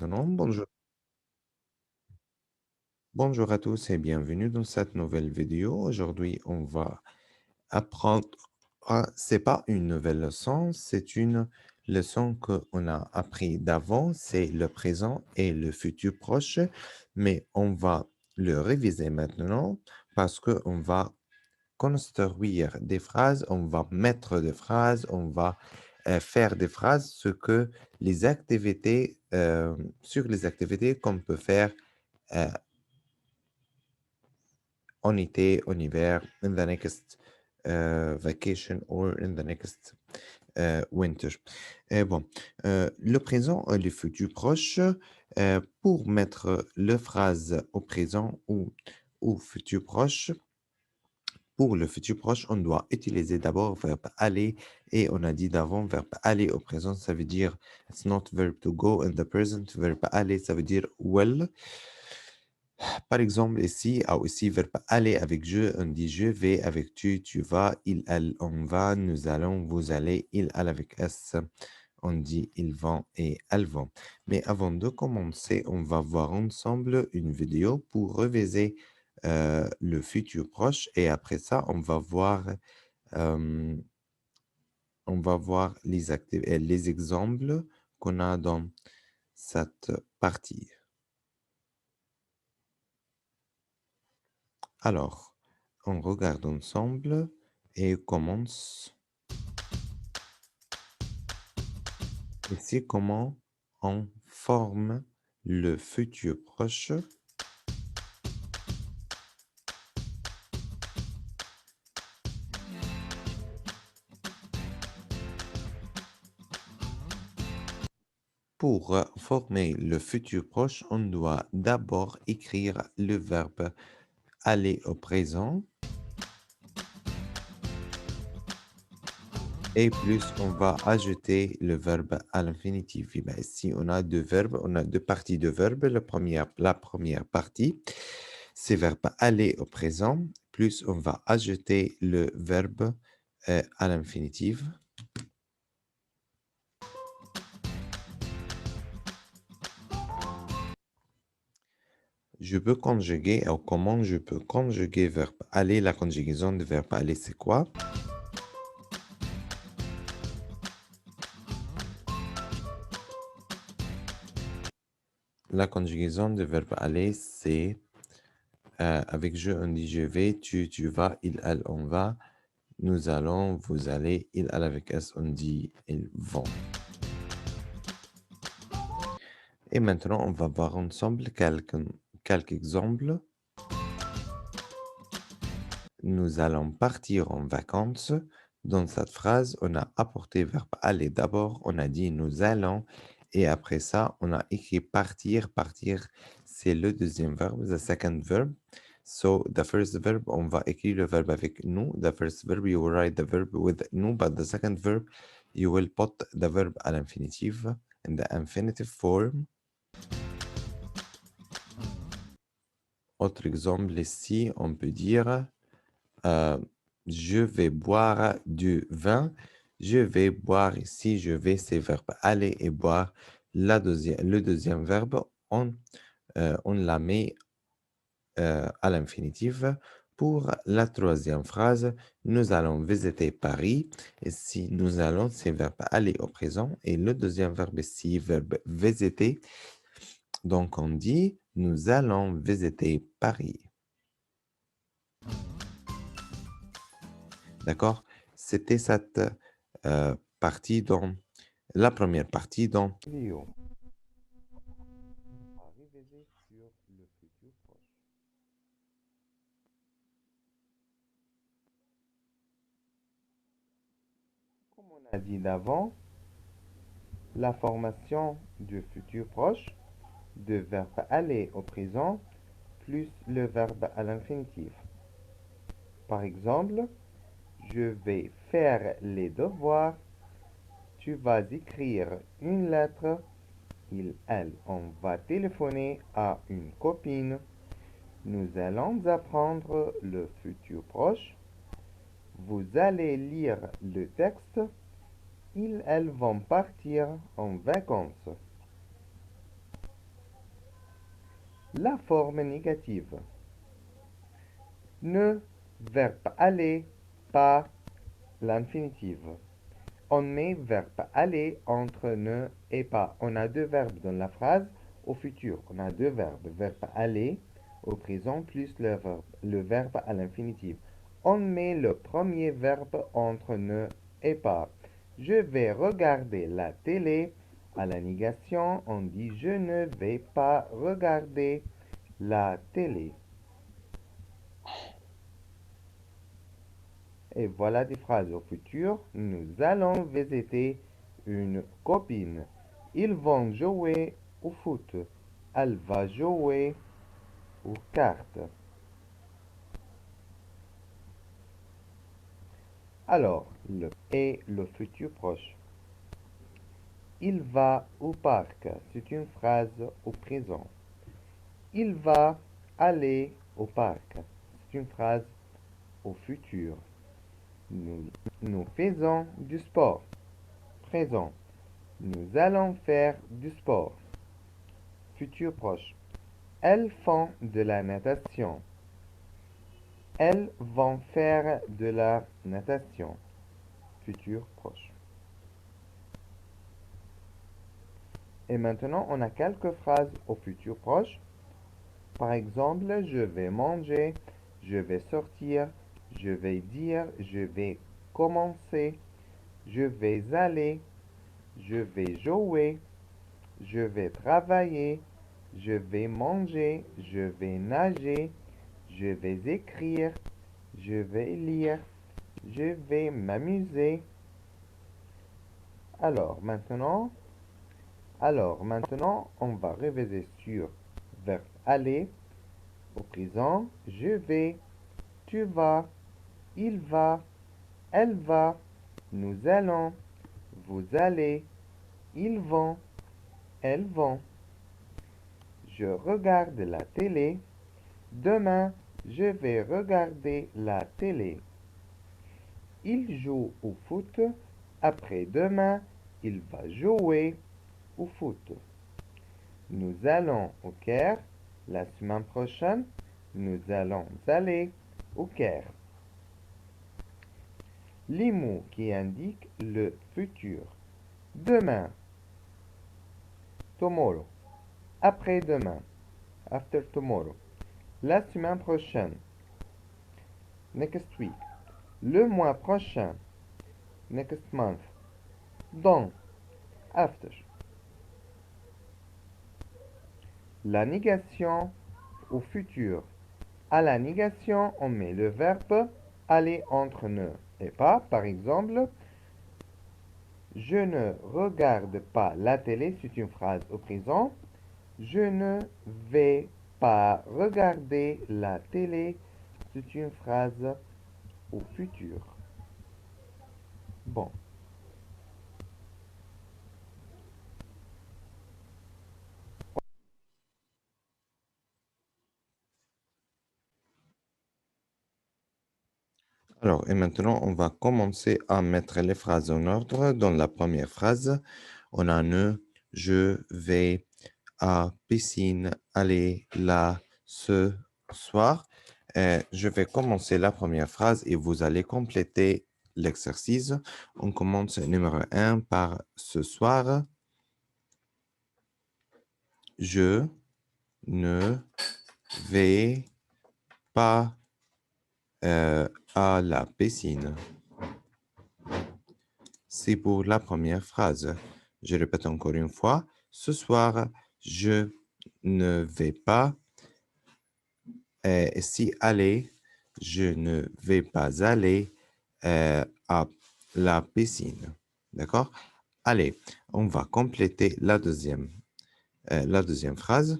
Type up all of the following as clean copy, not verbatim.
maintenant. Bonjour à tous et bienvenue dans cette nouvelle vidéo. Aujourd'hui, on va apprendre. C'est pas une nouvelle leçon, c'est une leçon qu'on a appris d'avant. C'est le présent et le futur proche, mais on va le réviser maintenant parce qu'on va construire des phrases, on va mettre des phrases, on va faire des phrases, ce que les activités, sur les activités qu'on peut faire euh, en été, en hiver, in the next vacation or in the next winter. Bon, le présent et le futur proche, pour mettre le phrase au présent ou au futur proche, pour le futur proche, on doit utiliser d'abord verbe aller et on a dit d'avant verbe aller au présent, ça veut dire it's not verb to go in the present, verbe aller, ça veut dire will. Par exemple, ici, a aussi verbe aller avec je, on dit je vais avec tu, tu vas, il, elle, on va, nous allons, vous allez, il, elle avec s, on dit ils vont et elles vont. Mais avant de commencer, on va voir ensemble une vidéo pour réviser le futur proche et après ça, euh, on va voir les exemples qu'on a dans cette partie. Alors, on regarde ensemble et commence ici comment on forme le futur proche Pour former le futur proche, on doit d'abord écrire le verbe aller au présent et plus on va ajouter le verbe à l'infinitif. Et ben, ici, on a deux verbes, on a deux parties de verbes. La première partie, c'est verbe aller au présent, plus on va ajouter le verbe à l'infinitif. Je peux conjuguer, ou comment je peux conjuguer verbe aller. La conjugaison de verbe aller, c'est quoi? La conjugaison de verbe aller, c'est avec je, on dit je vais, tu vas, il, elle, on va, nous allons, vous allez, il, elle avec s, on dit ils vont. Et maintenant, on va voir ensemble quelques exemples. Nous allons partir en vacances. Dans cette phrase, on a apporté verbe aller. D'abord, on a dit nous allons. Et après ça, on a écrit partir. Partir, c'est le deuxième verbe, the second verb. So, the first verb, on va écrire le verbe avec nous. The first verb, you will write the verb with nous, but the second verb, you will put the verb à l'infinitif, in the infinitive form. Autre exemple ici, on peut dire euh, je vais boire du vin. Je vais boire ici, je vais, c'est verbe aller et boire. Le deuxième verbe, on la met à l'infinitif. Pour la troisième phrase, nous allons visiter Paris. Et si nous allons, c'est verbe aller au présent. Et le deuxième verbe ici, verbe visiter. Donc, on dit, nous allons visiter Paris. D'accord? C'était cette partie dans la première partie dans vidéo. On va réviser sur le futur proche. Comme on a dit d'avant, la formation du futur proche de verbe aller au présent plus le verbe à l'infinitif. Par exemple, je vais faire les devoirs. Tu vas écrire une lettre. Il, elle, on va téléphoner à une copine. Nous allons apprendre le futur proche. Vous allez lire le texte. Ils, elles vont partir en vacances. La forme négative. Ne, verbe aller, pas, l'infinitive. On met verbe aller entre ne et pas. On a deux verbes dans la phrase au futur. On a deux verbes. Verbe aller au présent plus le verbe à l'infinitive. On met le premier verbe entre ne et pas. Je vais regarder la télé. À la négation, on dit je ne vais pas regarder la télé. Et voilà des phrases au futur. Nous allons visiter une copine. Ils vont jouer au foot. Elle va jouer aux cartes. Alors, le futur proche. Il va au parc. C'est une phrase au présent. Il va aller au parc. C'est une phrase au futur. Nous faisons du sport. Présent. Nous allons faire du sport. Futur proche. Elles font de la natation. Elles vont faire de la natation. Futur proche. Et maintenant, on a quelques phrases au futur proche. Par exemple, je vais manger, je vais sortir, je vais dire, je vais commencer, je vais aller, je vais jouer, je vais travailler, je vais manger, je vais nager, je vais écrire, je vais lire, je vais m'amuser. Alors maintenant, on va réviser sur verbe aller au présent. Je vais, tu vas, il va, elle va, nous allons, vous allez, ils vont, elles vont. Je regarde la télé. Demain, je vais regarder la télé. Il joue au foot. Après-demain, il va jouer au foot. Nous allons au Caire. La semaine prochaine, nous allons aller au Caire. Les mots qui indiquent le futur. Demain, tomorrow. Après-demain, after tomorrow. La semaine prochaine, next week. Le mois prochain, next month. Dans, after. La négation au futur. À la négation, on met le verbe aller entre ne et pas. Par exemple, je ne regarde pas la télé, c'est une phrase au présent. Je ne vais pas regarder la télé, c'est une phrase au futur. Bon. Alors, et maintenant, on va commencer à mettre les phrases en ordre. Dans la première phrase, on a ne, je vais à piscine, aller là, ce soir. Je vais commencer la première phrase et vous allez compléter l'exercice. On commence numéro 1 par ce soir. Je ne vais pas à la piscine. C'est pour la première phrase. Je répète encore une fois. Ce soir, je ne vais pas. Si aller, je ne vais pas aller à la piscine. D'accord? Allez, on va compléter la deuxième phrase.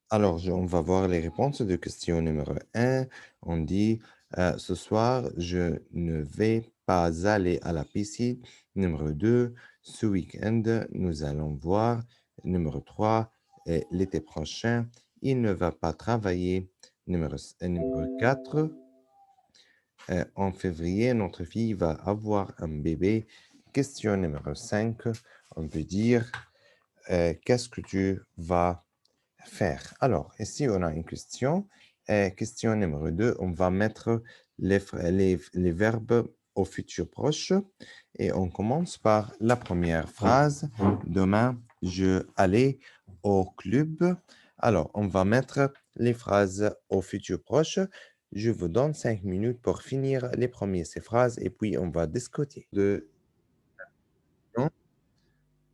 Alors, on va voir les réponses de question numéro 1. On dit, ce soir, je ne vais pas aller à la piscine. Numéro 2, ce week-end, nous allons voir. Numéro 3, l'été prochain, il ne va pas travailler. Numéro 4, en février, notre fille va avoir un bébé. question numéro 5, on peut dire qu'est-ce que tu vas faire? Alors, ici, on a une question. Question numéro 2, on va mettre les verbes au futur proche. Et on commence par la première phrase. Demain, je allais au club. Alors, on va mettre les phrases au futur proche. Je vous donne 5 minutes pour finir les premières ces phrases et puis on va discuter de...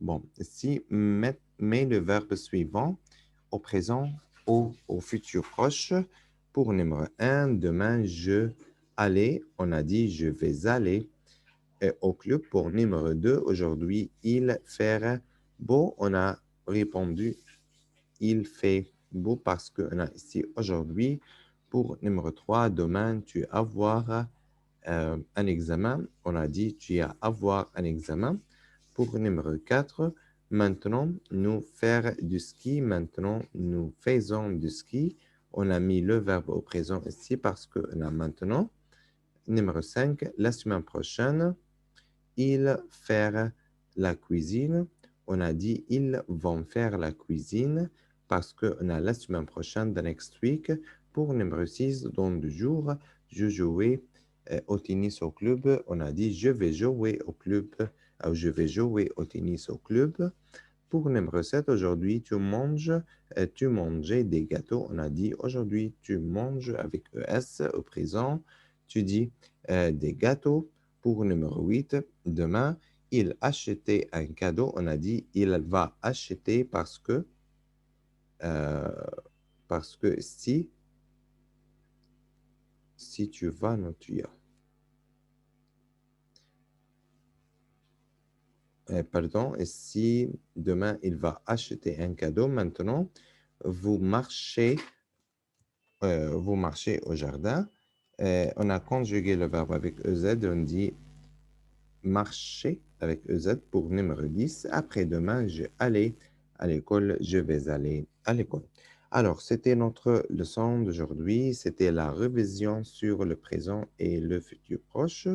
Bon, ici, mets le verbe suivant au présent ou au futur proche. Pour numéro un, demain, je allais. On a dit je vais aller au club. Pour numéro 2, aujourd'hui, il fait beau. On a répondu il fait beau parce qu'on a ici aujourd'hui. Pour numéro 3, demain, tu vas avoir un examen. On a dit tu vas avoir un examen. Pour numéro 4, maintenant, nous faire du ski. Maintenant, nous faisons du ski. On a mis le verbe au présent ici parce qu'on a maintenant. Numéro 5, la semaine prochaine, ils faire la cuisine. On a dit ils vont faire la cuisine parce qu'on a la semaine prochaine, the next week. Pour numéro 6, dans 2 jours, je jouais au tennis au club. On a dit je vais jouer au club. Je vais jouer au tennis au club. Pour numéro 7, aujourd'hui, tu mangeais des gâteaux. On a dit aujourd'hui, tu manges avec ES au présent. Tu dis des gâteaux. Pour numéro 8, demain, il achetait un cadeau. On a dit il va acheter euh, parce que si tu vas, non, tu as. Pardon, et si demain il va acheter un cadeau, maintenant, vous marchez vous marchez au jardin. On a conjugué le verbe avec EZ, on dit marcher avec EZ pour numéro 10. Après-demain, je allais à l'école, je vais aller à l'école. Alors, c'était notre leçon d'aujourd'hui. C'était la révision sur le présent et le futur proche.